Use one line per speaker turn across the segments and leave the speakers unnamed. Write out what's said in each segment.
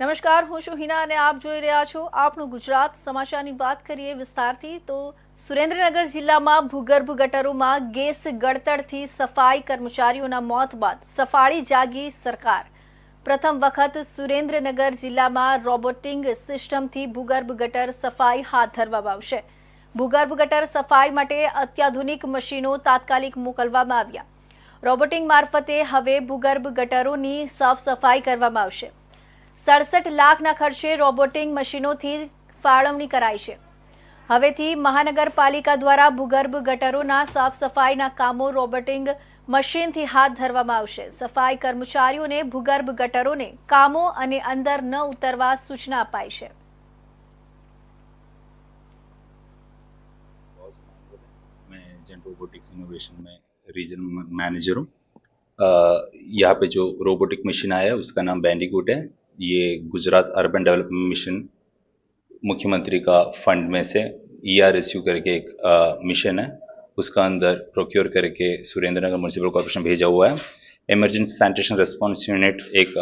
નમસ્કાર, હું છું હિના અને આપ જોઈ રહ્યા છો આપણું ગુજરાત સમાચારની વાત કરીએ વિસ્તારથી તો સુરેન્દ્રનગર જિલ્લામાં ભૂગર્ભ ગટરોમાં ગેસ ગળતરથી સફાઈ કર્મચારીઓના મોત બાદ સફાળી જાગી સરકાર। પ્રથમ વખત સુરેન્દ્રનગર જિલ્લામાં રોબોટિંગ સિસ્ટમથી ભૂગર્ભ ગટર સફાઈ હાથ ધરવામાં આવશે। ભૂગર્ભ ગટર સફાઈ માટે અત્યાધુનિક મશીનો તાત્કાલિક મોકલવામાં આવ્યા। રોબોટિંગ મારફતે હવે ભૂગર્ભ ગટરોની સાફ સફાઈ કરવામાં આવશે। 67 લાખના ખર્ચે રોબોટિંગ મશીનોથી ફાળવણી કરાઈ છે। હવેથી મહાનગરપાલિકા દ્વારા ભૂગર્ભ ગટરોના સાફ સફાઈના કામો રોબોટિંગ મશીનથી હાથ ધરવામાં આવશે। સફાઈ કર્મચારીઓને ભૂગર્ભ ગટરોને કામો અને અંદર ન ઉતરવા સૂચના અપાઈ છે।
मैं जेन रोबोटिक्स इनोवेशन में रीजनल मैनेजर हूँ। यहाँ पे जो रोबोटिक मशीन आया है उसका नाम बैंडिकूट है। ये गुजरात अर्बन डेवलपमेंट मिशन मुख्यमंत्री का फंड में से ERSU करके एक मिशन है, उसका अंदर प्रोक्योर करके सुरेंद्रनगर म्यूनिसिपल कॉर्पोरेशन भेजा हुआ है। इमरजेंसी सैनिटेशन रिस्पॉन्स यूनिट एक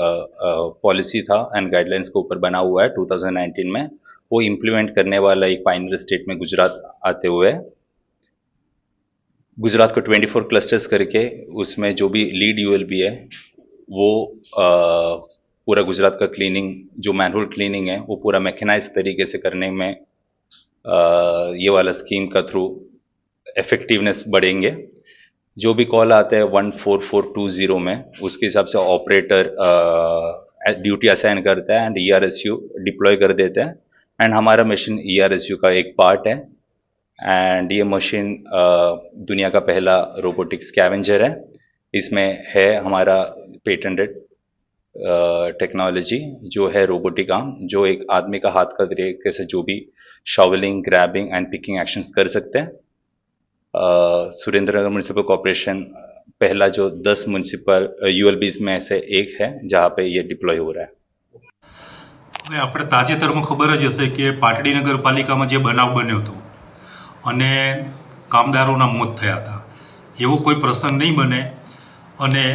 पॉलिसी था एंड गाइडलाइंस के ऊपर बना हुआ है 2019 में। वो इम्प्लीमेंट करने वाला एक पायनियर स्टेट में गुजरात आते हुए गुजरात को 24 क्लस्टर्स करके उसमें जो भी लीड ULB है वो पूरा गुजरात का क्लीनिंग जो मैनुअल क्लीनिंग है वो पूरा मैकेनाइज तरीके से करने में ये वाला स्कीम का थ्रू इफेक्टिवनेस बढ़ेंगे। जो भी कॉल आता है 14420 में उसके हिसाब से ऑपरेटर ड्यूटी असाइन करता है एंड ERSU डिप्लॉय कर देता है एंड हमारा मशीन ERSU का एक पार्ट है। एंड ये मशीन दुनिया का पहला रोबोटिक स्कैवेंजर है। इसमें है हमारा पेटेंटेड टेक्नोलॉजी जो है रोबोटिक आर्म, जो एक आदमी का हाथ का तरीके से जो भी शॉवलिंग, ग्रैबिंग एंड पिकिंग एक्शंस कर सकते हैं। सुरेंद्रनगर म्यूनिसिपल कॉर्पोरेशन पहला जो 10 म्यूनिसिपल ULBs में से एक है जहाँ पे ये डिप्लॉय हो रहा है।
હવે આપણે તાજેતરમાં ખબર જ હશે કે પાટડી નગરપાલિકામાં જે બનાવ બન્યો હતો અને કામદારોના મોત થયા હતા, એવો કોઈ પ્રસંગ નહીં બને અને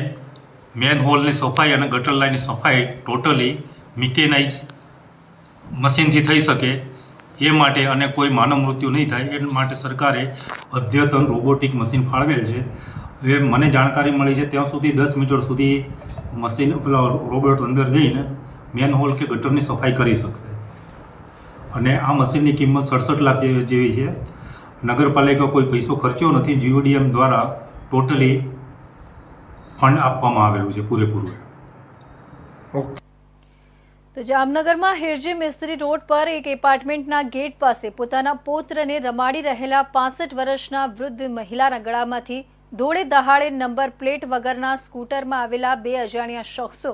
મેન હોલની સફાઈ અને ગટર લાઇનની સફાઈ ટોટલી મિકેનાઇઝ મશીનથી થઈ શકે એ માટે અને કોઈ માનવ મૃત્યુ નહીં થાય એ માટે સરકારે અદ્યતન રોબોટિક મશીન ફાળવેલ છે। એ મને જાણકારી મળી છે ત્યાં સુધી 10 મીટર સુધી મશીન પેલા રોબોટ અંદર જઈને મેન હોલ કે ગટરની સફાઈ કરી શકશે અને આ મશીનની કિંમત 67 લાખ જેવી છે। નગરપાલિકા કોઈ પૈસો ખર્ચ્યો નથી, GODM દ્વારા ટોટલી ફંડ આપવામાં આવેલું છે પૂરેપૂરું।
તો જામનગરમાં હિરજી મિસ્ત્રી રોડ પર એક એપાર્ટમેન્ટના ગેટ પાસે પોતાના પૌત્રને રમાડી રહેલા 65 વર્ષના વૃદ્ધ મહિલાના ગળામાંથી ધોળે દહાડે નંબર પ્લેટ વગરના સ્કૂટરમાં આવેલા 2 અજાણ્યા શખ્સો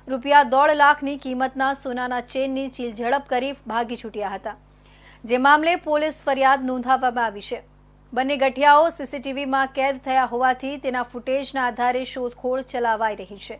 રૂપિયા 1.5 લાખની કિંમતના સોનાના ચેનની ચીલઝડપ કરી ભાગી છૂટ્યા હતા, જે મામલે પોલીસ ફરિયાદ નોંધાવવામાં આવી છે। બંને ગઠિયાઓ CCTVમાં કેદ થયા હોવાથી તેના ફૂટેજના આધારે શોધખોળ ચલાવાઈ રહી છે।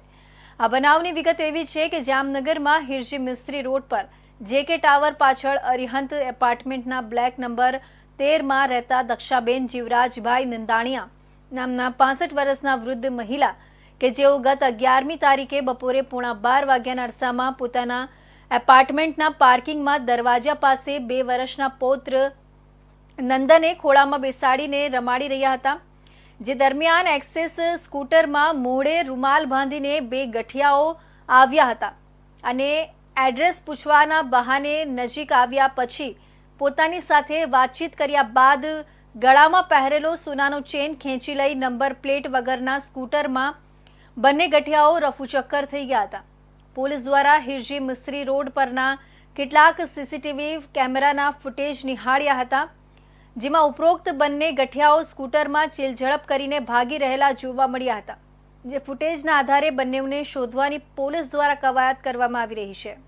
આ બનાવની વિગત એવી છે કે જામનગરમાં હિરજી મિસ્ત્રી રોડ પર JK ટાવર પાછળ અરિહંત એપાર્ટમેન્ટના બ્લેક નંબર 13માં રહેતા દક્ષાબેન જીવરાજભાઈ નંદાણીયા નામના 65 વર્ષના વૃદ્ધ મહિલા કે જેઓ ગત 11મી તારીખે બપોરે 11:15 વાગ્યાના અરસામાં પોતાના એપાર્ટમેન્ટના પાર્કિંગમાં દરવાજા પાસે 2 વર્ષના પૌત્ર નંદને ખોળામાં બેસાડીને રમાડી રહ્યા હતા, જે દરમિયાન એક્સેસ સ્કૂટરમાં મોઢે રૂમાલ બાંધીને 2 ગઠિયાઓ આવ્યા હતા અને એડ્રેસ પૂછવાના બહાને નજીક આવ્યા પછી પોતાની સાથે વાતચીત કર્યા બાદ ગળામાં પહેરેલો સોનાનો ચેન ખેંચી લઈ નંબર પ્લેટ વગરના સ્કૂટરમાં બંને ગઠિયાઓ રફુચક્કર થઈ ગયા હતા। પોલીસ દ્વારા હિરજી મિસ્ત્રી રોડ પરના કેટલાક CCTV કેમેરાના ફૂટેજ નિહાળ્યા હતા, જેમાં ઉપરોક્ત બંને ગઠિયાઓ સ્કૂટરમાં ચીલઝડપ કરીને ભાગી રહેલા જોવા મળ્યા હતા, જે ફૂટેજના આધારે બંનેઓને શોધવાની પોલીસ દ્વારા કવાયત કરવામાં આવી રહી છે।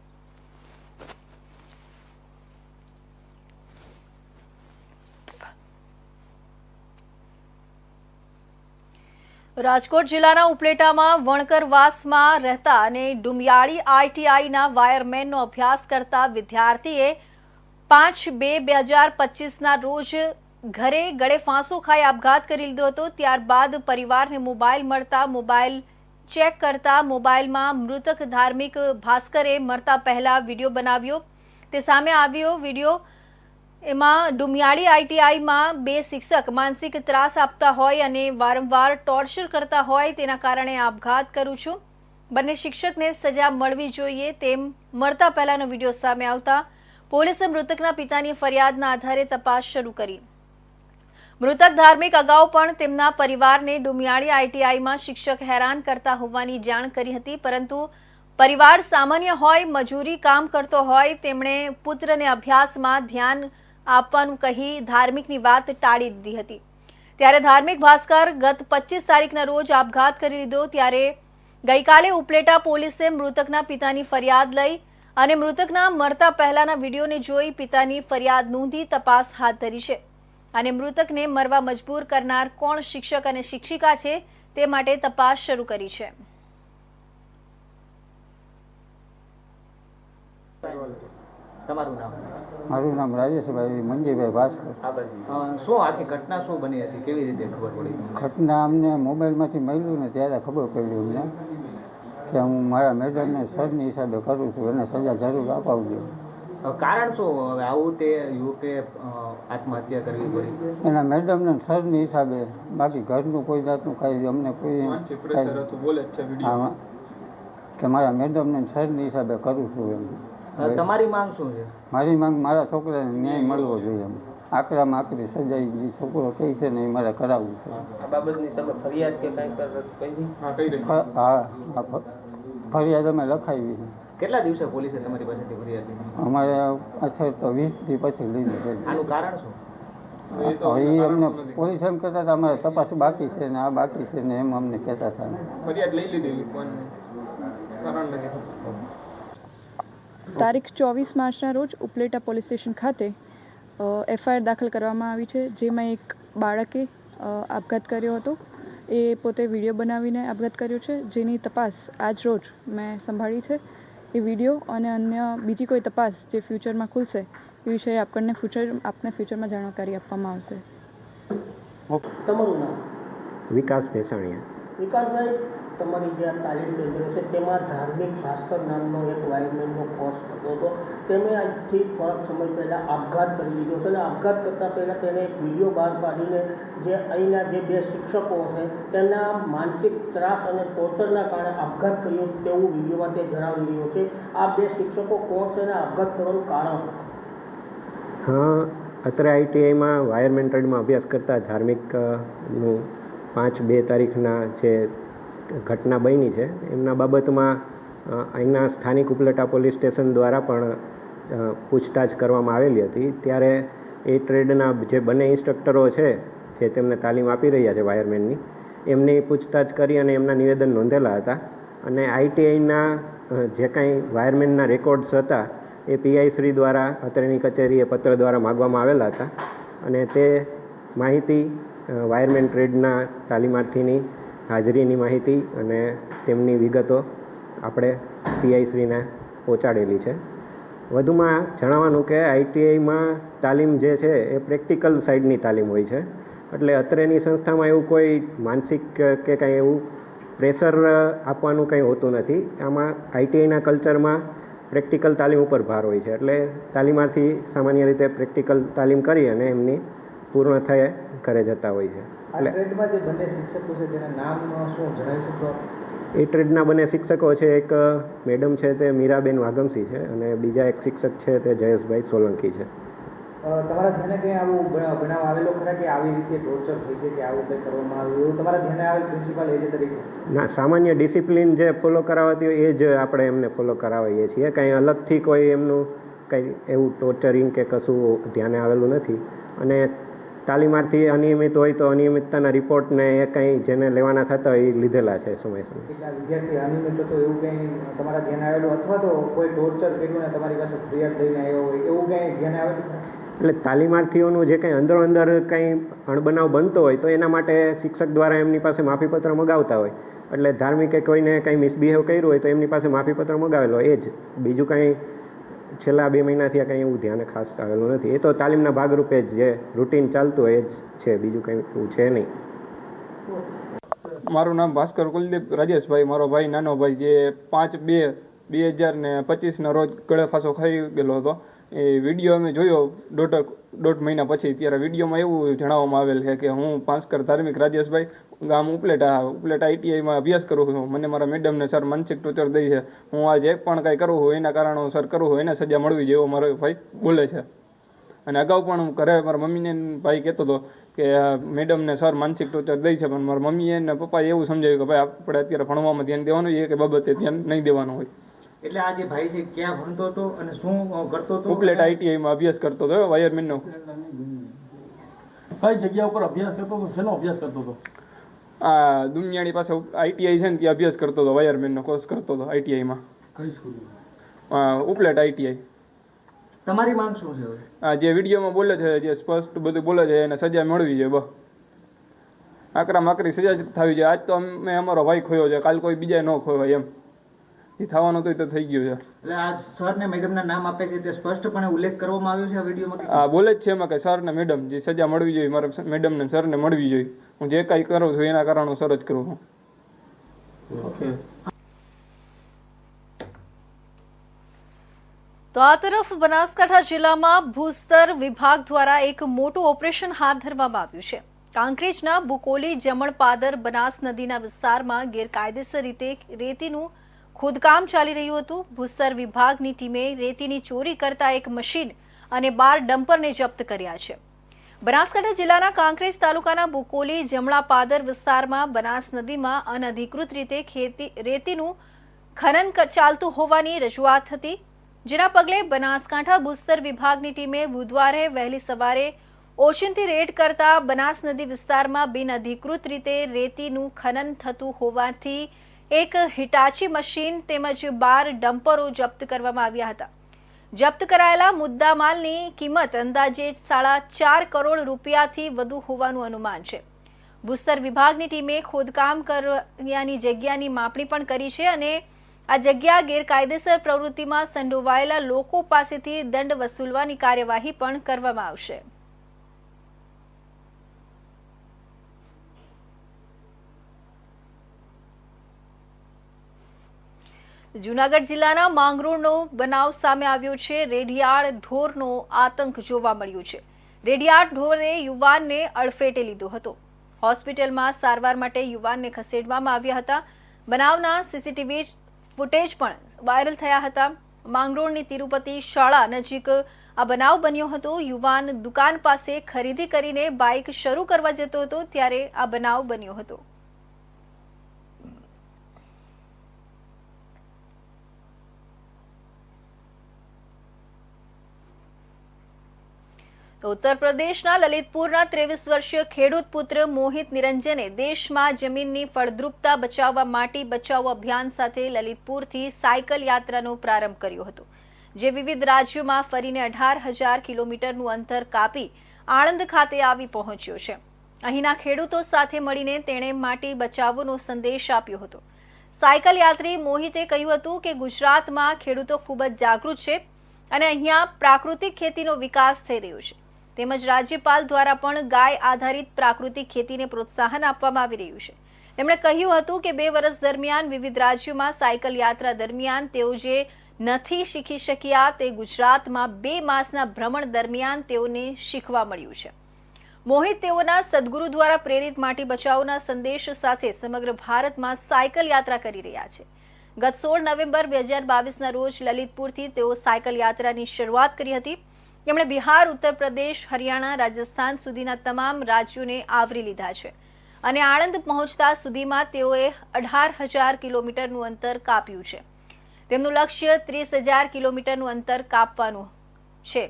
રાજકોટ જિલ્લાના ઉપલેટામાં વણકરવાસમાં રહેતા અને ડુમિયાળી ITIના વાયરમેનનો અભ્યાસ કરતા વિદ્યાર્થીએ 5/2/2025ના રોજ ઘરે ગળે ફાંસો ખાઈ આપઘાત કરી લીધો હતો। ત્યારબાદ પરિવારને મોબાઈલ મળતા મોબાઈલ ચેક કરતા મોબાઈલમાં મૃતક ધાર્મિક ભાસ્કરે મરતા પહેલા વિડીયો બનાવ્યો તે સામે આવ્યો. વિડીયો એમાં ડુમિયાળી આઈટીઆઈમાં 2 શિક્ષક માનસિક ત્રાસ આપતા હોય અને વારંવાર ટોર્ચર કરતા હોય તેના કારણે આપઘાત કરું છું. બંને શિક્ષકને સજા મળવી જોઈએ તેમ મરતા પહેલાનો વિડીયો સામે આવતા પોલીસે મૃતકના પિતાની ફરિયાદના આધારે તપાસ શરૂ કરી. મૃતક ધાર્મિક અગાઉ પણ તેમના પરિવારને ડુમિયાળી આઈટીઆઈમાં શિક્ષક હેરાન કરતા હોવાની જાણ કરી હતી, પરંતુ પરિવાર સામાન્ય હોય, મજૂરી કામ કરતો હોય, તેમણે પુત્રને અભ્યાસમાં ધ્યાન આપવાનું કહી ધાર્મિકની વાત ટાળી દીધી હતી. ત્યારે ધાર્મિક ભાસ્કર ગત 25 તારીખના રોજ આપઘાત કરી લીધો. ત્યારે ગઈકાલે ઉપલેટા પોલીસે મૃતકના પિતાની ફરિયાદ લઈ અને મૃતકના મરતા પહેલાના વિડીયોને જોઈ પિતાની ફરિયાદ નોંધી તપાસ હાથ ધરી છે અને મૃતકને મરવા મજબૂર કરનાર કોણ શિક્ષક અને શિક્ષિકા છે તે માટે તપાસ શરૂ કરી છે.
તમારું નામ?
મારું નામ રાજેશભાઈ મંજીભાઈ ભાસ્કર.
શું આખી ઘટના શું બની હતી, કેવી રીતે ખબર પડી?
ઘટના અમને મોબાઈલમાંથી મળ્યું ને ત્યારે ખબર પડી અમને કે હું મારા મેડમને સરની હિસાબે કરું છું, એને સજા જરૂર અપાવજો.
કારણ શું હવે આવું તે યુવકે આત્મહત્યા કરવી પડી?
એના મેડમને સરની હિસાબે, બાકી ઘરનું કોઈ જાતનું કાંઈ અમને કોઈ કે મારા મેડમને સરની હિસાબે કરું છું એમ.
તમારી માંગ શું છે?
મારી માંગ મારા છોકરાને ન્યાય મળવો જોઈએ. એમ આકરામાં આકરી સજા જે છોકરો કહે છે ને એ મારે કરાવવું છે.
આ બાબતની તમે ફરિયાદ કે કંઈ?
હા, ફરિયાદ અમે લખાવી છે.
કેટલા દિવસે પોલીસે તમારી પાસેથી ફરિયાદ લીધી?
અમારે અચ્છા તો 20 દી પછી લીધી છે.
આનું કારણ શું?
એ અમને પોલીસ એમ કહેતા હતા અમારે તપાસ બાકી છે ને આ બાકી છે ને એમ અમને કહેતા હતા.
ફરિયાદ લઈ લીધી પણ કારણ નથી.
તારીખ 24 માર્ચના રોજ ઉપલેટા પોલીસ સ્ટેશન ખાતે એફઆઈઆર દાખલ કરવામાં આવી છે, જેમાં એક બાળકે આપઘાત કર્યો હતો. એ પોતે વિડીયો બનાવીને આપઘાત કર્યો છે, જેની તપાસ આજ રોજ મેં સંભાળી છે. એ વિડીયો અને અન્ય બીજી કોઈ તપાસ જે ફ્યુચરમાં ખુલશે એ વિષয়ে આપને ફ્યુચરમાં જાણકારી આપવામાં આવશે.
તમારું નામ?
વિકાસ ભેસાણીયા.
વિકાસભાઈ, તમારી જે આ તાલીમ કેન્દ્ર છે તેમાં ધાર્મિક ભાસ્કર નામનો એક વાયરમેનનો કોર્સ કરતો હતો. તેમણે આજથી થોડાક સમય પહેલાં આપઘાત કરી લીધો છે અને આપઘાત કરતાં પહેલાં તેને એક વિડીયો બહાર પાડીને જે અહીંના જે 2 શિક્ષકો છે તેના માનસિક ત્રાસ અને ટોર્ચરના કારણે આપઘાત કર્યો તેવું વિડીયોમાં તે જણાવી રહ્યો છે. આ 2 શિક્ષકો કોણ છે અને આપઘાત કરવાનું કારણ?
હા, અત્રે આઈટીઆઈમાં વાયરમેન ટ્રેડમાં અભ્યાસ કરતા ધાર્મિકનું 5/2 તારીખના જે ઘટના બની છે એમના બાબતમાં અહીંના સ્થાનિક ઉપલેટા પોલીસ સ્ટેશન દ્વારા પણ પૂછતાછ કરવામાં આવેલી હતી. ત્યારે એ ટ્રેડના જે બંને ઇન્સ્ટ્રક્ટરો છે જે તેમને તાલીમ આપી રહ્યા છે વાયરમેનની, એમની પૂછતાછ કરી અને એમના નિવેદન નોંધેલા હતા. અને આઈટીઆઈના જે કાંઈ વાયરમેનના રેકોર્ડ્સ હતા એ પીઆઈ શ્રી દ્વારા અત્રેની કચેરીએ પત્ર દ્વારા માગવામાં આવેલા હતા અને તે માહિતી વાયરમેન ટ્રેડના તાલીમાર્થીની હાજરીની માહિતી અને તેમની વિગતો આપણે પીઆઈ શ્રીને પહોંચાડેલી છે. વધુમાં જણાવવાનું કે આઈટીઆઈમાં તાલીમ જે છે એ પ્રેક્ટિકલ સાઇડની તાલીમ હોય છે, એટલે અત્રેની સંસ્થામાં એવું કોઈ માનસિક કે કાંઈ એવું પ્રેશર આપવાનું કંઈ હોતું નથી. આમાં આઈટીઆઈના કલ્ચરમાં પ્રેક્ટિકલ તાલીમ ઉપર ભાર હોય છે, એટલે તાલીમાર્થી સામાન્ય રીતે પ્રેક્ટિકલ તાલીમ કરી અને એમની પૂર્ણ થયે ઘરે જતા હોય છે.
એટલે ટ્રેડમાં જે બંને શિક્ષકો છે તેના નામ શું જણાવી શકો?
એ ટ્રેડના બંને શિક્ષકો છે, એક મેડમ છે તે મીરાબેન વાઘમસી છે અને બીજા એક શિક્ષક છે તે જયેશભાઈ સોલંકી છે.
તમારા ધ્યાને કંઈ આવું બનાવ આવેલો ખરા કે આવી રીતે ટોર્ચર થઈ છે કે આવું કંઈ કરવામાં આવ્યું એવું તમારા ધ્યાને આવેલ પ્રિન્સિપાલ એ તરીકે?
ના, સામાન્ય ડિસિપ્લિન જે ફોલો કરાવતી હોય એ જ આપણે એમને ફોલો કરાવીએ છીએ. કંઈ અલગથી કોઈ એમનું કંઈ એવું ટોર્ચરિંગ કે કશું ધ્યાને આવેલું નથી. અને તાલીમાર્થી અનિયમિત હોય તો અનિયમિતતાના રિપોર્ટને એ કંઈ જેને લેવાના થતા હોય એ લીધેલા છે સમય સમય.
કેટલા વિદ્યાર્થી અનિયમિત હતો એવું કંઈ તમારા ધ્યાને આવેલું અથવા તો કોઈ ટોર્ચર કર્યું ને તમારી પાસે ફરિયાદ લઈને આવ્યો હોય એવું કંઈ ધ્યાને આવેલું?
એટલે તાલીમાર્થીઓનું જે કંઈ અંદરો અંદર કંઈ અણબનાવ બનતો હોય તો એના માટે શિક્ષક દ્વારા એમની પાસે માફીપત્ર મગાવતા હોય. એટલે ધાર્મિકે કોઈને કંઈ મિસબિહેવ કર્યું હોય તો એમની પાસે માફીપત્ર મગાવેલો એ જ, બીજું કંઈ છેલ્લા 2 મહિનાથી આ કંઈ એવું ધ્યાને ખાસ આવેલું નથી. એ તો તાલીમના ભાગરૂપે જ જે રૂટીન ચાલતું હોય એ જ છે, બીજું કંઈ એવું છે નહીં.
મારું નામ ભાસ્કર કુલદીપ રાજેશભાઈ, મારો ભાઈ નાનો ભાઈ, જે 5/2/2025 રોજ ગળે ફાંસો ખાઈ ગયેલો હતો. એ વિડીયો અમે જોયો દોઢ મહિના પછી. ત્યારે વિડીયોમાં એવું જણાવવામાં આવેલ છે કે હું ભાસ્કર ધાર્મિક રાજેશભાઈ, ગામ ઉપલેટા ITIમાં અભ્યાસ કરું છું. મને મારા મેડમને સર માનસિક ટોર્ચર દઈ છે. હું આજે પણ કાંઈ કરું છું એના કારણોસર કરું છું, એને સજા મળવી જોઈએ એવો મારો ભાઈ બોલે છે. અને અગાઉ પણ હું ઘરે મારા મમ્મીને ભાઈ કહેતો હતો કે મેડમને સર માનસિક ટોર્ચર દઈ છે, પણ મારા મમ્મીએ અને પપ્પાએ એવું સમજાવ્યું કે ભાઈ આપણે અત્યારે ભણવામાં ધ્યાન દેવાનું છે કે બાબતે ધ્યાન નહીં દેવાનું હોય.
એટલે આ જે ભાઈ છે ક્યાં ભણતો હતો અને શું કરતો હતો?
ઉપલેટા ITIમાં અભ્યાસ કરતો હતો, વાયરમેનનો.
કઈ જગ્યા ઉપર અભ્યાસ કરતો હતો? શેનો અભ્યાસ કરતો હતો?
આ દુનિયાની પાસે ITI છે ને ત્યાં અભ્યાસ કરતો હતો, વાયરમેનનો કોર્સ કરતો હતો ITIમાં.
કઈ સ્કૂલ?
ઉપલેટા ITI.
તમારી માંગ શું છે?
આ જે વિડીયોમાં બોલે છે, જે સ્પષ્ટ બધું બોલે છે, એને સજા મળવી જોઈએ. બસ આકરામાં આકરી સજા થવી જોઈએ. આજ તો અમે અમારો ભાઈ ખોયો છે, કાલ કોઈ બીજા ન ખોવાય એમ. એ થવાનું તો થઈ ગયું છે.
એટલે આ સર ને મેડમના નામ આપે છે તે સ્પષ્ટપણે ઉલ્લેખ કરવામાં આવ્યો છે આ વિડીયોમાં?
હા, બોલે જ છે એમાં કે સર ને મેડમ જે સજા મળવી જોઈએ, મારા મેડમ ને સર ને મળવી જોઈએ. હું જે કાંઈ કરું છું એના કારણોસર જ કરું છું.
ઓકે.
તો આ તરફ બનાસકાંઠા જિલ્લામાં ભૂસ્તર વિભાગ દ્વારા એક મોટું ઓપરેશન હાથ ધરવામાં આવ્યું છે. કાંકરેજના બુકોલી જમણપાદર બનાસ નદીના વિસ્તારમાં ગેરકાયદેસર રીતે રેતીનું ખોદકામ ચાલી રહ્યું હતું. ભૂસ્તર વિભાગની ટીમે રેતીની ચોરી કરતા એક મશીન અને 12 ડમ્પરને જપ્ત કર્યા છે. બનાસકાંઠા જિલ્લાના કાંકરેજ તાલુકાના બુકોલી જમણાપાદર વિસ્તારમાં બનાસ નદીમાં અનધિકૃત રીતે રેતીનું ખનન ચાલતું હોવાની રજૂઆત હતી, જેના પગલે બનાસકાંઠા ભૂસ્તર વિભાગની ટીમે બુધવારે વહેલી સવારે ઓચિંતી રેડ કરતા બનાસ નદી વિસ્તારમાં બિનઅધિકૃત રીતે રેતીનું ખનન થતું હોવાથી એક હિટાચી મશીન તેમજ 12 ડમ્પરો જપ્ત કરવામાં આવ્યા હતા. જપ્ત કરાયેલા મુદ્દામાલની કિંમત અંદાજે 4.5 કરોડ રૂપિયાથી વધુ હોવાનું અનુમાન છે. ભૂસ્તર વિભાગની ટીમે ખોદકામ કર્યાની જગ્યાની માપણી પણ કરી છે અને આ જગ્યા ગેરકાયદેસર પ્રવૃત્તિમાં સંડોવાયેલા લોકો પાસેથી દંડ વસૂલવાની કાર્યવાહી પણ કરવામાં આવશે. જૂનાગઢ જિલ્લાના માંગરોળનો બનાવ સામે આવ્યો છે. રેડિયાળ ઢોરનો આતંક જોવા મળ્યો છે. રેડિયાળ ઢોરે યુવાનને અડફેટે લીધો હતો. હોસ્પિટલમાં સારવાર માટે યુવાનને ખસેડવામાં આવ્યા હતા. બનાવના CCTV ફૂટેજ પણ વાયરલ થયા હતા. માંગરોળની તિરુપતિ શાળા નજીક આ બનાવ બન્યો હતો. યુવાન દુકાન પાસે ખરીદી કરીને બાઇક શરૂ કરવા જતો હતો ત્યારે આ બનાવ બન્યો હતો. ઉત્તર પ્રદેશના લલિતપુરના 23 વર્ષીય ખેડૂત પુત્ર મોહિત નિરંજને દેશમાં જમીનની ફળદ્રુપતા બચાવવા માટે બચાવો અભિયાન સાથે લલિતપુરથી સાયકલ યાત્રાનો પ્રારંભ કર્યો હતો, જે વિવિધ રાજ્યોમાં ફરીને 18,000 કિલોમીટરનું અંતર કાપી આણંદ ખાતે આવી પહોંચ્યો છે. અહીંના ખેડૂતો સાથે મળીને તેણે માટી બચાવોનો સંદેશ આપ્યો હતો. સાયકલ યાત્રી મોહિતે કહ્યું હતું કે ગુજરાતમાં ખેડૂતો ખૂબ જ જાગૃત છે અને અહીંયા પ્રાકૃતિક ખેતીનો વિકાસ થઈ રહ્યો છે. તેમજ રાજ્યપાલ દ્વારા પણ ગાય આધારિત પ્રાકૃતિક ખેતીને પ્રોત્સાહન આપવામાં આવી રહ્યું છે. તેમણે કહ્યું હતું કે 2 વર્ષ દરમિયાન વિવિધ રાજ્યોમાં સાયકલ યાત્રા દરમિયાન તેઓ જે નથી શીખી શક્યા તે ગુજરાતમાં 2 માસના ભ્રમણ દરમિયાન તેઓને શીખવા મળ્યું છે. મોહિત તેઓના સદગુરુ દ્વારા પ્રેરિત માટી બચાવોના સંદેશ સાથે સમગ્ર ભારતમાં સાયકલ યાત્રા કરી રહ્યા છે. ગત 16 નવેમ્બર 2022ના રોજ લલિતપુરથી તેઓ સાયકલ યાત્રાની શરૂઆત કરી હતી. તેમણે બિહાર, ઉત્તર પ્રદેશ, હરિયાણા, રાજસ્થાન સુધીના તમામ રાજ્યોને આવરી લીધા છે અને આણંદ પહોંચતા સુધીમાં તેઓએ 18,000 કિલોમીટરનું અંતર કાપ્યું છે. તેમનું લક્ષ્ય 30,000 કિલોમીટરનું અંતર કાપવાનું છે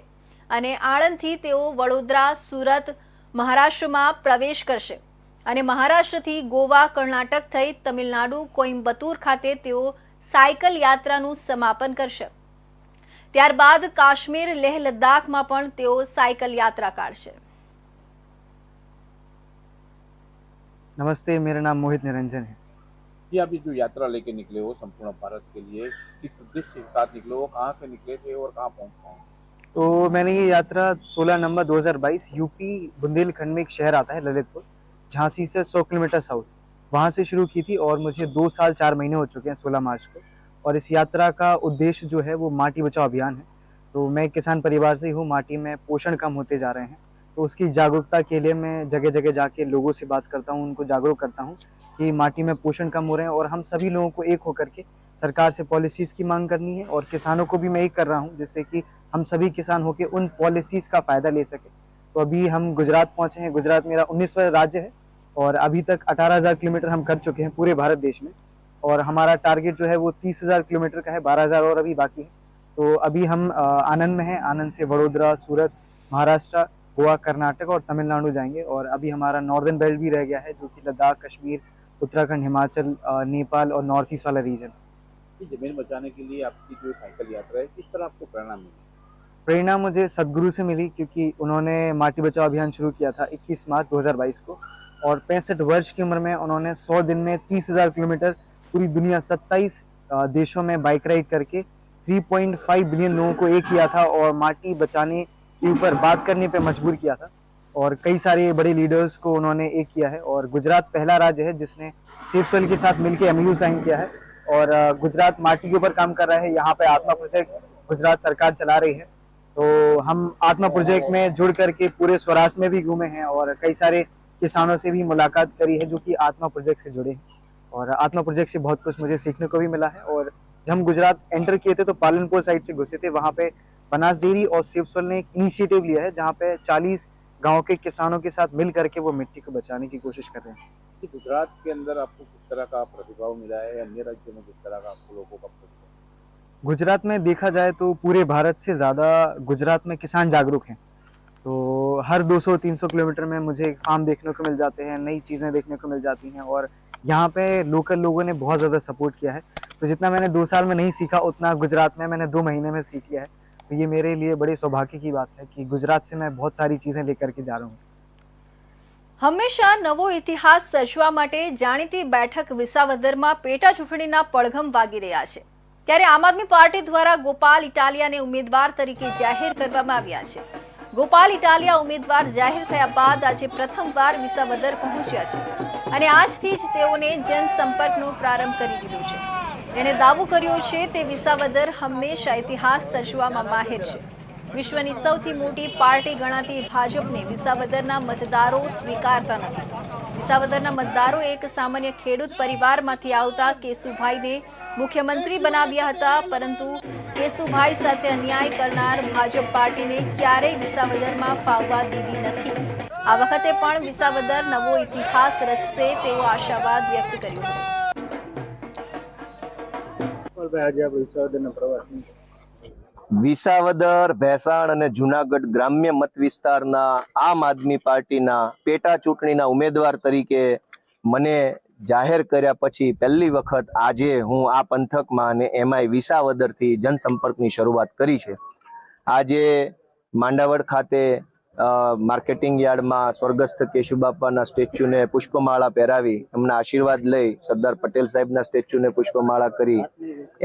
અને આણંદથી તેઓ વડોદરા, સુરત, મહારાષ્ટ્રમાં પ્રવેશ કરશે અને મહારાષ્ટ્રથી ગોવા, કર્ણાટક થઈ તમિલનાડુ, કોઇમ્બતુર ખાતે તેઓ સાયકલ યાત્રાનું સમાપન કરશે. ત્યારબાદ કાશ્મીર, લેહ લદ્દાખમાં પણ તેઓ સાયકલ યાત્રા કાઢશે.
नमस्ते, मेरा नाम मोहित निरंजन है।
जी, आप ये जो यात्रा लेके निकले हो संपूर्ण भारत के लिए, किस उद्देश्य के साथ निकले हो, कहाँ से निकले थे और कहाँ पहुँच पाए?
तो मैंने ये यात्रा 16 नवंबर 2022 यूपी बुंदेलखंड में एक शहर आता है ललितपुर, झांसी से 100 किलोमीटर साउथ, वहाँ से शुरू की थी और मुझे 2 साल 4 महीने हो चुके हैं 16 मार्च को। और इस यात्रा का उद्देश्य जो है वो माटी बचाओ अभियान है। तो मैं किसान परिवार से ही हूँ, माटी में पोषण कम होते जा रहे हैं, तो उसकी जागरूकता के लिए मैं जगह जगह जाके लोगों से बात करता हूँ, उनको जागरूक करता हूँ कि माटी में पोषण कम हो रहे हैं और हम सभी लोगों को एक होकर के सरकार से पॉलिसीज़ की मांग करनी है। और किसानों को भी मैं एक कर रहा हूँ जिससे कि हम सभी किसान होकर उन पॉलिसीज़ का फ़ायदा ले सकें। तो अभी हम गुजरात पहुँचे हैं। गुजरात मेरा 19वां राज्य है और अभी तक 18,000 किलोमीटर हम कर चुके हैं पूरे भारत देश में, और हमारा टारगेट जो है वो 30,000 किलोमीटर का है, 12,000 और अभी बाकी है। तो अभी हम आनंद में हैं, आनंद से वडोदरा, सूरत, महाराष्ट्र, गोवा, कर्नाटक और तमिलनाडु जाएंगे। और अभी हमारा नॉर्दर्न बेल्ट भी रह गया है जो कि लद्दाख, कश्मीर, उत्तराखंड, हिमाचल, नेपाल और नॉर्थ ईस्ट वाला रीजन।
जमीन बचाने के लिए आपकी जो साइकिल यात्रा है, किस तरह आपको प्रेरणा मिली?
प्रेरणा मुझे सदगुरु से मिली, क्योंकि उन्होंने माटी बचाओ अभियान शुरू किया था 21 मार्च 2022 को, और 65 वर्ष की उम्र में उन्होंने 100 दिन में 30,000 किलोमीटर पूरी दुनिया 27 देशों में बाइक राइड करके 3.5 बिलियन लोगों को एक किया था और माटी बचाने के ऊपर बात करने पे मजबूर किया था। और कई सारे बड़े लीडर्स को उन्होंने एक किया है। और गुजरात पहला राज्य है जिसने सेफ सोइल के साथ मिलकर MOU साइन किया है और गुजरात माटी के ऊपर काम कर रहा है। यहाँ पे आत्मा प्रोजेक्ट गुजरात सरकार चला रही है, तो हम आत्मा प्रोजेक्ट में जुड़ करके पूरे सौराष्ट्र में भी घूमे हैं और कई सारे किसानों से भी मुलाकात करी है जो कि आत्मा प्रोजेक्ट से जुड़े हैं। और आत्मा प्रोजेक्ट से बहुत कुछ मुझे सीखने को भी मिला है। और जब हम गुजरात एंटर किए थे तो पालनपुर साइड से घुसे थे, वहाँ पे बनास डेयरी और सेफ सोइल ने एक इनिशिएटिव लिया है जहाँ पे 40 गांव के किसानों के साथ मिल करके वो मिट्टी को बचाने की कोशिश कर रहे हैं।
कि गुजरात के अंदर आपको किस तरह का प्रतिभाव मिला है, अन्य राज्यों में किस तरह का आपको लोगों का प्रतिभाव?
गुजरात में देखा जाए तो पूरे भारत से ज़्यादा गुजरात में किसान जागरूक हैं। तो हर 200-300 किलोमीटर में मुझे एक फार्म देखने को मिल जाते हैं, नई चीज़ें देखने को मिल जाती हैं और यहाँ पे लोकल लोगों ने बहुत ज़्यादा सपोर्ट किया है। तो जितना मैंने 2 साल में नहीं सीखा उतना गुजरात में मैंने 2 महीने में सीख लिया है। तो ये मेरे लिए बड़े सौभाग्य की बात है कि गुजरात से मैं बहुत सारी चीज़ें लेकर के जा रहा हूँ।
હંમેશા નવો ઇતિહાસ સર્જવા માટે જાણીતી બેઠક વિસાવદરમાં પેટા ચૂંટણીના પડઘમ વાગી રહ્યા છે, ત્યારે આમ આદમી પાર્ટી દ્વારા ગોપાલ ઇટાલિયાને ઉમેદવાર તરીકે જાહેર કરવામાં આવ્યા છે। ગોપાલ ઇટાલિયા ઉમેદવાર જાહેર થયા બાદ આજે પ્રથમવાર વિસાવદર પહોંચ્યા છે અને આજથી જ તેઓને જનસંપર્કનો પ્રારંભ કરી દીધો છે। તેણે દાવો કર્યો છે તે વિસાવદર હંમેશા ઇતિહાસ સર્જવામાં માહિર છે। વિશ્વની સૌથી મોટી પાર્ટી ગણાતી ભાજપને વિસાવદરના મતદારો સ્વીકારતા નથી। વિસાવદરના મતદારો એક સામાન્ય ખેડૂત પરિવારમાંથી આવતા કેશુભાઈને મુખ્યમંત્રી બનાવ્યા હતા, પરંતુ કેશુભાઈ સાથે અન્યાય કરનાર ભાજપ પાર્ટીને ક્યારેય વિસાવદરમાં ફાવવા દીધી નથી। આ વખતે પણ વિસાવદર નવો ઇતિહાસ રચશે તેવો આશાવાદ વ્યક્ત કર્યો હતો।
વિસાવદર, ભેસાણ અને જુનાગઢ ગ્રામ્ય મત વિસ્તારના આમ આદમી પાર્ટીના પેટા ચૂંટણીના ઉમેદવાર તરીકે મને જાહેર કર્યા પછી પહેલી વખત આજે હું આ પંથકમાં અને એમાંય વિસાવદરથી જનસંપર્કની શરૂઆત કરી છે। આજે માંડાવડ ખાતે માર્કેટિંગ યાર્ડમાં સ્વર્ગસ્થ કેશુબાપાના સ્ટેચ્યુને પુષ્પમાળા પહેરાવી એમના આશીર્વાદ લઈ, સરદાર પટેલ સાહેબના સ્ટેચ્યુને પુષ્પમાળા કરી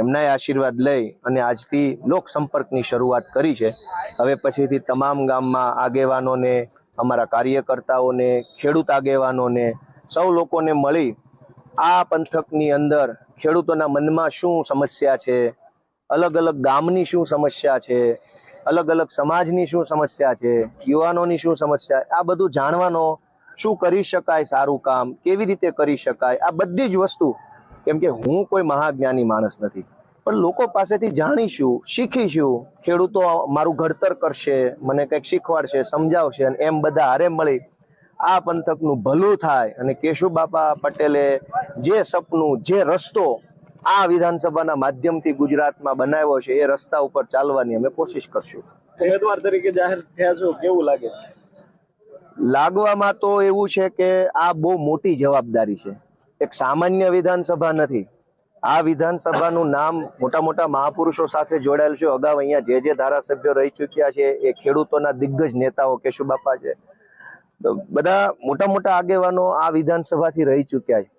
એમનાય આશીર્વાદ લઈ અને આજથી લોક સંપર્કની શરૂઆત કરી છે। હવે પછીથી તમામ ગામમાં આગેવાનોને, અમારા કાર્યકર્તાઓને, ખેડૂત આગેવાનોને, સૌ લોકોને મળી આ પંથકની અંદર ખેડૂતોના મનમાં શું સમસ્યા છે, અલગ અલગ ગામની શું સમસ્યા છે, અલગ અલગ સમાજની શું સમસ્યા છે, યુવાનોની શું સમસ્યા, આ બધું જાણવાનો, શું કરી શકાય સારું કામ, કેવી રીતે કરી શકાય, આ બધી જ વસ્તુ, કેમ કે હું કોઈ મહાજ્ઞાની માણસ નથી, પણ લોકો પાસેથી જાણીશું, શીખીશું, ખેડૂતો મારું ઘડતર કરશે, મને કંઈક શીખવાડશે, સમજાવશે અને એમ બધા હારે મળી આ પંથકનું ભલું થાય અને કેશુબાપા પટેલે જે સપનું, જે રસ્તો આ વિધાનસભાના માધ્યમથી ગુજરાતમાં બનાવ્યો છે એ રસ્તા ઉપર ચાલવાની અમે કોશિશ કરશું।
ઉમેદવાર તરીકે જાહેર થયા છો, કેવું લાગે?
લાગવામાં તો એવું છે કે આ બહુ મોટી જવાબદારી છે, એક સામાન્ય વિધાનસભા નથી। આ વિધાનસભાનું નામ મોટા મોટા મહાપુરુષો સાથે જોડાયેલ છે। અગાઉ અહીંયા જે ધારાસભ્યો રહી ચૂક્યા છે એ ખેડૂતોના દિગ્ગજ નેતાઓ કેશુબાપા છે, બધા મોટા મોટા આગેવાનો આ વિધાનસભાથી રહી ચૂક્યા છે।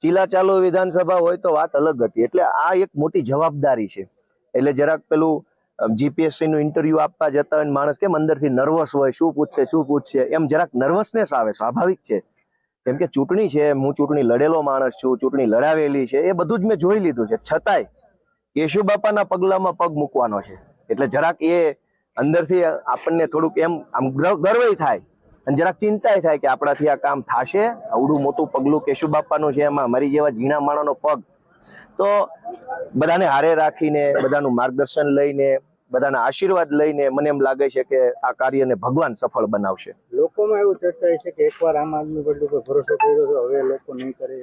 ચીલા ચાલુ વિધાનસભા હોય તો વાત અલગ હતી, એટલે આ એક મોટી જવાબદારી છે। એટલે જરાક પેલું GPSC નું ઇન્ટરવ્યુ આપવા જતા હોય માણસ કેમ અંદરથી નર્વસ હોય, શું પૂછશે એમ જરાક નર્વસનેસ આવે, સ્વાભાવિક છે। કેમ કે ચૂંટણી છે, હું ચૂંટણી લડેલો માણસ છું, ચૂંટણી લડાવેલી છે, એ બધું જ મેં જોઈ લીધું છે. છતાંય કેશુ બાપાના પગલામાં પગ મૂકવાનો છે એટલે જરાક એ અંદરથી આપણને થોડુંક એમ આમ ગર્વ થાય અને જરાક ચિંતા થાય કે આપણાથી આ કામ થશે. આવડું મોટું પગલું કેશુ બાપાનું છે, એમાં મારી જેવા ઝીણા માણસનો પગ. તો બધાને હારે રાખીને, બધાનું માર્ગદર્શન લઈને, બધાના આશીર્વાદ લઈને મને એમ લાગે છે કે આ કાર્યને ભગવાન સફળ બનાવશે.
લોકોમાં એવું ચર્ચા છે કે એકવાર આમ આદમી પાર્ટી પર ભરોસો કર્યો તો હવે લોકો નહીં કરે.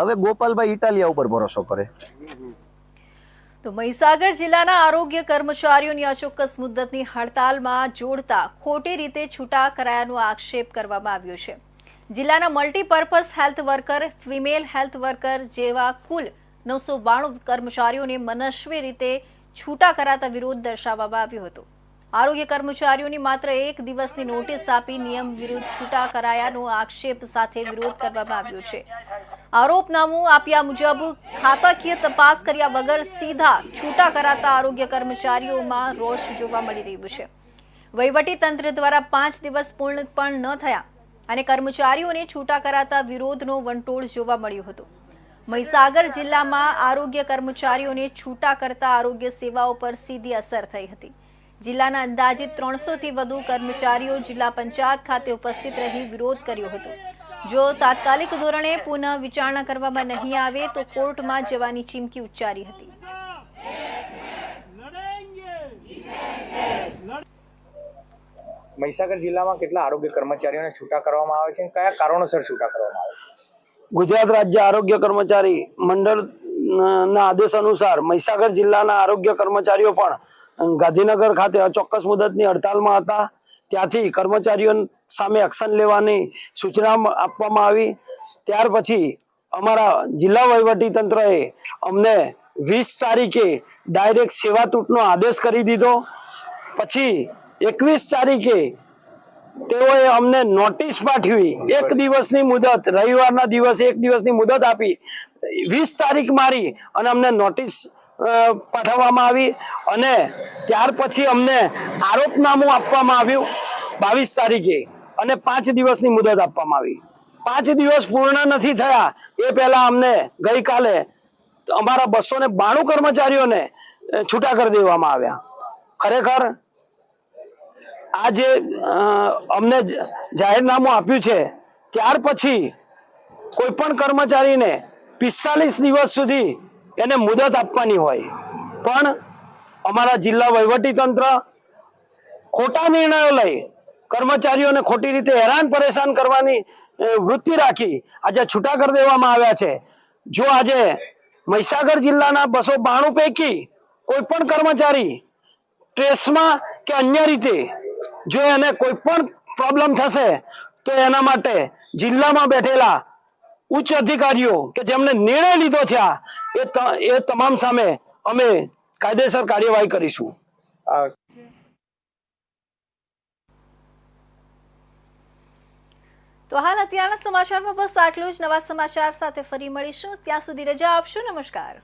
હવે ગોપાલભાઈ ઇટાલિયા ઉપર ભરોસો કરે.
તો મહીસાગર જિલ્લાના આરોગ્ય કર્મચારીઓની અચોક્કસ મુદ્દતની હડતાલમાં જોડતા ખોટી રીતે છૂટા કરાયાનો આક્ષેપ કરવામાં આવ્યો છે. જિલ્લાના multipurpose health worker, female health worker જેવા કુલ 992 કર્મચારીઓને મનસ્વી રીતે છૂટા કરાતા વિરોધ દર્શાવવામાં આવ્યો હતો. આરોગ્ય કર્મચારીઓની માત્ર 1 દિવસની નોટિસ આપી નિયમ વિરુદ્ધ છૂટા કરાયાનો આક્ષેપ સાથે વિરોધ કરવામાં આવ્યો છે. આરોપનામું આપ્યા મુજબ ખાતાકીય તપાસ કર્યા વગર સીધા છૂટા કરાતા આરોગ્ય કર્મચારીઓમાં રોષ જોવા મળી રહ્યું છે. વહીવટી તંત્ર દ્વારા 5 દિવસ પૂર્ણ પણ ન થયા અને કર્મચારીઓને છૂટા કરાતા વિરોધનો વંટોળ જોવા મળ્યો હતો. મહીસાગર જિલ્લામાં આરોગ્ય કર્મચારીઓને છૂટા કરતા આરોગ્ય સેવાઓ પર સીધી અસર થઈ હતી. જિલ્લાના અંદાજિત 300થી વધુ કર્મચારીઓ જિલ્લા પંચાયત ખાતે ઉપસ્થિત રહી વિરોધ કર્યો હતો. જો તાત્કાલિક ધોરણે પુનઃ વિચારણા કરવામાં નહીં આવે તો કોર્ટમાં જવાની ચીમકી ઉચ્ચારી હતી.
મહીસાગર જિલ્લામાં કેટલા આરોગ્ય કર્મચારીઓને છૂટા કરવામાં આવે છે અને કયા કારણોસર છૂટા કરવામાં આવે છે?
ગુજરાત રાજ્ય આરોગ્ય કર્મચારી મંડળના આદેશ અનુસાર મહીસાગર જિલ્લાના આરોગ્ય કર્મચારીઓ પણ ગાંધીનગર ખાતે અચોક્કસ મુદતની હડતાલમાં હતા. ત્યાંથી કર્મચારીઓ સામે એક્શન લેવાની સૂચના આપવામાં આવી. ત્યાર પછી અમારા જિલ્લા વહીવટી તંત્રએ અમને 20 તારીખે ડાયરેક્ટ સેવા તૂટનો આદેશ કરી દીધો. પછી 21 તારીખે તેઓએ અમને નોટિસ પાઠવી. 1 દિવસની મુદત, રવિવારના દિવસે 1 દિવસની મુદત આપી 20 તારીખ મારી અને અમને નોટિસ પાઠવવામાં આવી અને ત્યાર પછી અમને આરોપનામું આપવામાં આવ્યું 22 તારીખે અને 5 દિવસની મુદત આપવામાં આવી. 5 દિવસ પૂર્ણ નથી થયા એ પહેલા અમને ગઈકાલે અમારા 292 કર્મચારીઓને છૂટા કરી દેવામાં આવ્યા. ખરેખર આ જે અમને જાહેરનામું આપ્યું છે ત્યાર પછી કોઈ પણ કર્મચારીને 45 દિવસ સુધી એને મુદત આપવાની હોય, પણ અમારા જિલ્લા વહીવટી તંત્ર ખોટા નિર્ણયો લઈ કર્મચારીઓને ખોટી રીતે હેરાન પરેશાન કરવાની વૃત્તિ રાખી આજે છૂટા કરી દેવામાં આવ્યા છે. જો આજે મહીસાગર જિલ્લાના 292 પૈકી કોઈ પણ કર્મચારી ટ્રેસમાં કે અન્ય રીતે જો એને કોઈ પણ પ્રોબ્લેમ થશે તો એના માટે જિલ્લામાં બેઠેલા ઉચ્ચ અધિકારીઓ કે જેમને નિર્ણય લીધો છે એ તમામ સામે અમે કાયદેસર કાર્યવાહી કરીશું.
તો હાલ અત્યારના સમાચારમાં બસ આટલું જ. નવા સમાચાર સાથે ફરી મળીશું. ત્યાં સુધી રજા આપશો. નમસ્કાર.